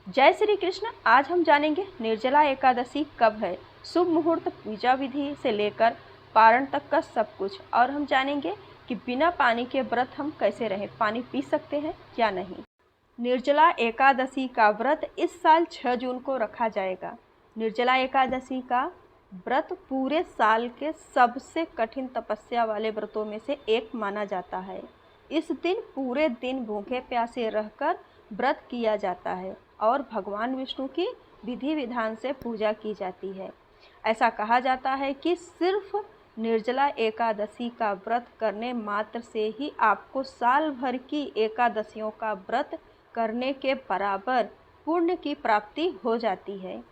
जय श्री कृष्ण। आज हम जानेंगे निर्जला एकादशी कब है, शुभ मुहूर्त, पूजा विधि से लेकर पारण तक का सब कुछ। और हम जानेंगे कि बिना पानी के व्रत हम कैसे रहें, पानी पी सकते हैं या नहीं। निर्जला एकादशी का व्रत इस साल 6 जून को रखा जाएगा। निर्जला एकादशी का व्रत पूरे साल के सबसे कठिन तपस्या वाले व्रतों में से एक माना जाता है। इस दिन पूरे दिन भूखे प्यासे रहकर व्रत किया जाता है और भगवान विष्णु की विधि विधान से पूजा की जाती है। ऐसा कहा जाता है कि सिर्फ निर्जला एकादशी का व्रत करने मात्र से ही आपको साल भर की एकादशियों का व्रत करने के बराबर पुण्य की प्राप्ति हो जाती है।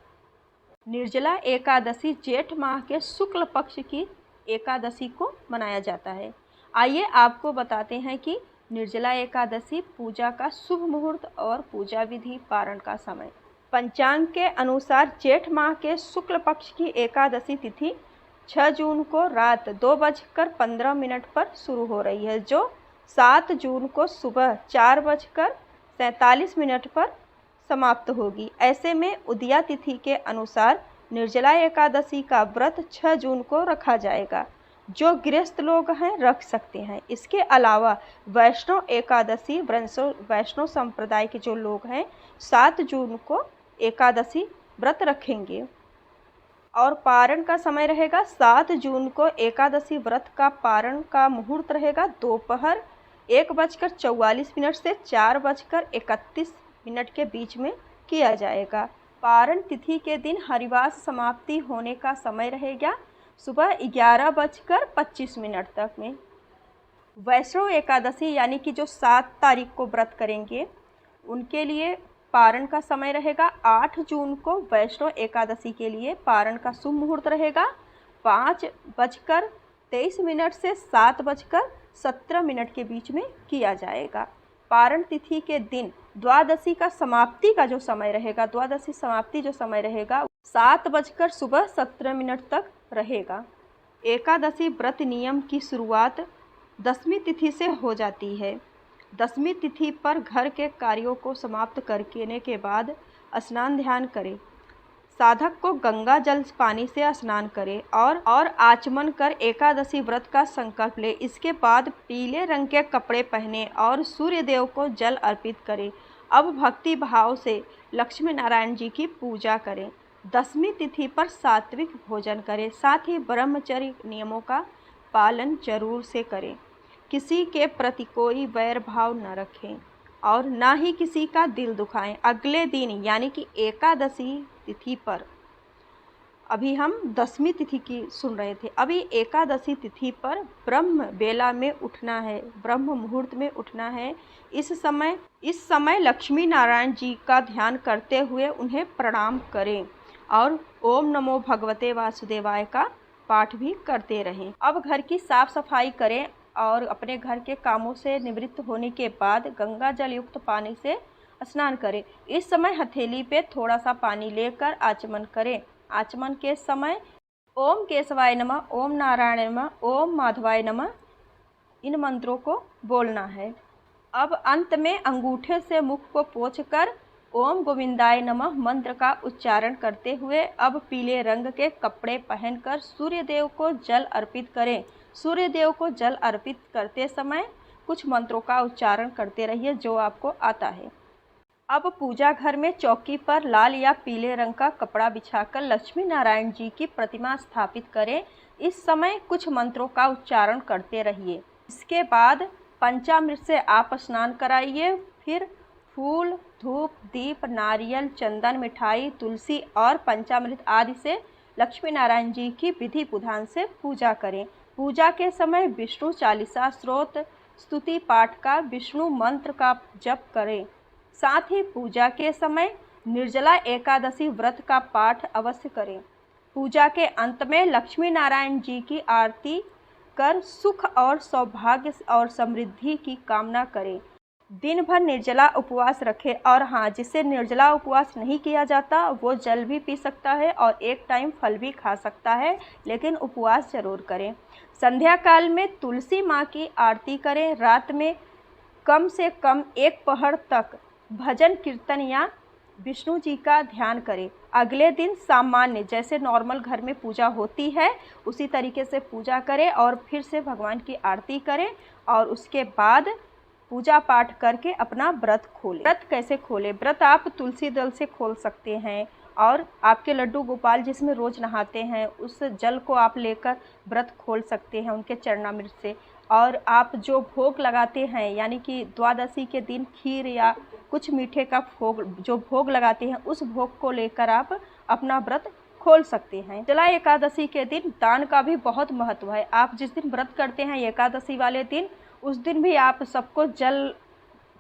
निर्जला एकादशी जेठ माह के शुक्ल पक्ष की एकादशी को मनाया जाता है। आइए आपको बताते हैं कि निर्जला एकादशी पूजा का शुभ मुहूर्त और पूजा विधि, पारण का समय। पंचांग के अनुसार जेठ माह के शुक्ल पक्ष की एकादशी तिथि 6 जून को रात 2:15 पर शुरू हो रही है, जो 7 जून को सुबह 4:47 पर समाप्त होगी। ऐसे में उदया तिथि के अनुसार निर्जला एकादशी का व्रत 6 जून को रखा जाएगा। जो गृहस्थ लोग हैं रख सकते हैं। इसके अलावा वैष्णव एकादशी, वैष्णव संप्रदाय के जो लोग हैं 7 जून को एकादशी व्रत रखेंगे। और पारण का समय रहेगा 7 जून को एकादशी व्रत का पारण का मुहूर्त रहेगा दोपहर 1:44 से 4:31 के बीच में किया जाएगा। पारण तिथि के दिन हरिवास समाप्ति होने का समय रहेगा सुबह 11:25 तक में। वैष्णव एकादशी यानी कि जो 7 तारीख को व्रत करेंगे उनके लिए पारण का समय रहेगा 8 जून को। वैष्णव एकादशी के लिए पारण का शुभ मुहूर्त रहेगा 5:23 से 7:17 के बीच में किया जाएगा। पारण तिथि के दिन द्वादशी का समाप्ति का जो समय रहेगा, द्वादशी समाप्ति जो समय रहेगा 7:17 तक रहेगा। एकादशी व्रत नियम की शुरुआत दशमी तिथि से हो जाती है। दशमी तिथि पर घर के कार्यों को समाप्त करने के बाद स्नान ध्यान करें। साधक को गंगा जल पानी से स्नान करें और आचमन कर एकादशी व्रत का संकल्प ले। इसके बाद पीले रंग के कपड़े पहने और सूर्य देव को जल अर्पित करें। अब भक्ति भाव से लक्ष्मी नारायण जी की पूजा करें। दशमी तिथि पर सात्विक भोजन करें। साथ ही ब्रह्मचर्य नियमों का पालन जरूर से करें। किसी के प्रति कोई वैर भाव न रखें और ना ही किसी का दिल दुखाएं। अगले दिन यानी कि एकादशी तिथि पर, अभी हम दशमी तिथि की सुन रहे थे, अभी एकादशी तिथि पर ब्रह्म बेला में उठना है, ब्रह्म मुहूर्त में उठना है। इस समय लक्ष्मी नारायण जी का ध्यान करते हुए उन्हें प्रणाम करें और ओम नमो भगवते वासुदेवाय का पाठ भी करते रहें। अब घर की साफ सफाई करें और अपने घर के कामों से निवृत्त होने के बाद गंगा जल युक्त पानी से स्नान करें। इस समय हथेली पे थोड़ा सा पानी लेकर आचमन करें। आचमन के समय ओम केशवाय नमः, ओम नारायण नमः, ओम माधवाय नमः, इन मंत्रों को बोलना है। अब अंत में अंगूठे से मुख को पोंछकर ओम गोविंदाय नमः मंत्र का उच्चारण करते हुए अब पीले रंग के कपड़े पहनकर सूर्य देव को जल अर्पित करें। सूर्य देव को जल अर्पित करते समय कुछ मंत्रों का उच्चारण करते रहिए जो आपको आता है। अब पूजा घर में चौकी पर लाल या पीले रंग का कपड़ा बिछाकर लक्ष्मी नारायण जी की प्रतिमा स्थापित करें। इस समय कुछ मंत्रों का उच्चारण करते रहिए। इसके बाद पंचामृत से आप स्नान कराइए। फिर फूल, धूप, दीप, नारियल, चंदन, मिठाई, तुलसी और पंचामृत आदि से लक्ष्मी नारायण जी की विधि विधान से पूजा करें। पूजा के समय विष्णु चालीसा स्तोत्र, स्तुति पाठ का, विष्णु मंत्र का जप करें। साथ ही पूजा के समय निर्जला एकादशी व्रत का पाठ अवश्य करें। पूजा के अंत में लक्ष्मी नारायण जी की आरती कर सुख और सौभाग्य और समृद्धि की कामना करें। दिन भर निर्जला उपवास रखें। और हाँ, जिससे निर्जला उपवास नहीं किया जाता वो जल भी पी सकता है और एक टाइम फल भी खा सकता है, लेकिन उपवास जरूर करें। संध्या काल में तुलसी माँ की आरती करें। रात में कम से कम 1 पहर तक भजन कीर्तन या विष्णु जी का ध्यान करें। अगले दिन सामान्य जैसे नॉर्मल घर में पूजा होती है उसी तरीके से पूजा करें और फिर से भगवान की आरती करें और उसके बाद पूजा पाठ करके अपना व्रत खोलें। व्रत कैसे खोलें? व्रत आप तुलसी दल से खोल सकते हैं और आपके लड्डू गोपाल जिसमें रोज़ नहाते हैं उस जल को आप लेकर व्रत खोल सकते हैं उनके चरणामृत से। और आप जो भोग लगाते हैं यानी कि द्वादशी के दिन खीर या कुछ मीठे का भोग लगाते हैं उस भोग को लेकर आप अपना व्रत खोल सकते हैं। निर्जला एकादशी के दिन दान का भी बहुत महत्व है। आप जिस दिन व्रत करते हैं एकादशी वाले दिन उस दिन भी आप सबको जल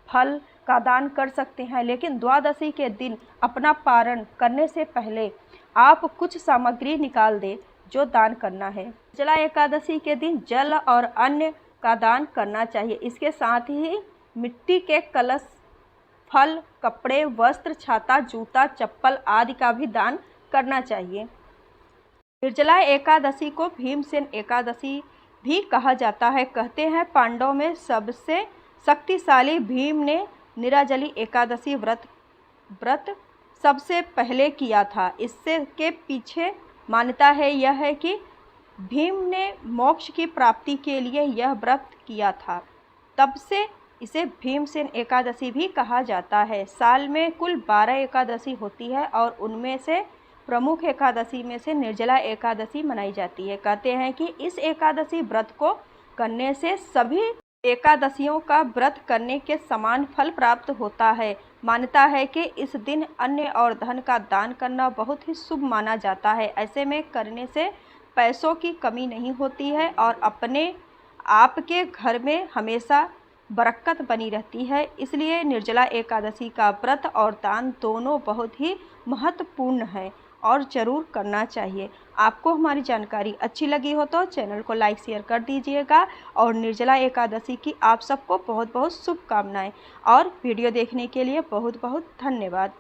फल का दान कर सकते हैं, लेकिन द्वादशी के दिन अपना पारण करने से पहले आप कुछ सामग्री निकाल दें जो दान करना है। निर्जला एकादशी के दिन जल और अन्न का दान करना चाहिए। इसके साथ ही मिट्टी के कलश, फल, कपड़े, वस्त्र, छाता, जूता, चप्पल आदि का भी दान करना चाहिए। निर्जला एकादशी को भीमसेन एकादशी भी कहा जाता है। कहते हैं पांडवों में सबसे शक्तिशाली भीम ने निर्जली एकादशी व्रत सबसे पहले किया था। इससे के पीछे मान्यता है यह है कि भीम ने मोक्ष की प्राप्ति के लिए यह व्रत किया था, तब से इसे भीमसेन एकादशी भी कहा जाता है। साल में कुल 12 एकादशी होती है और उनमें से प्रमुख एकादशी में से निर्जला एकादशी मनाई जाती है। कहते हैं कि इस एकादशी व्रत को करने से सभी एकादशियों का व्रत करने के समान फल प्राप्त होता है। मान्यता है कि इस दिन अन्न और धन का दान करना बहुत ही शुभ माना जाता है। ऐसे में करने से पैसों की कमी नहीं होती है और अपने आपके घर में हमेशा बरकत बनी रहती है। इसलिए निर्जला एकादशी का व्रत और दान दोनों बहुत ही महत्वपूर्ण है और ज़रूर करना चाहिए। आपको हमारी जानकारी अच्छी लगी हो तो चैनल को लाइक शेयर कर दीजिएगा और निर्जला एकादशी की आप सबको बहुत बहुत शुभकामनाएं और वीडियो देखने के लिए बहुत बहुत धन्यवाद।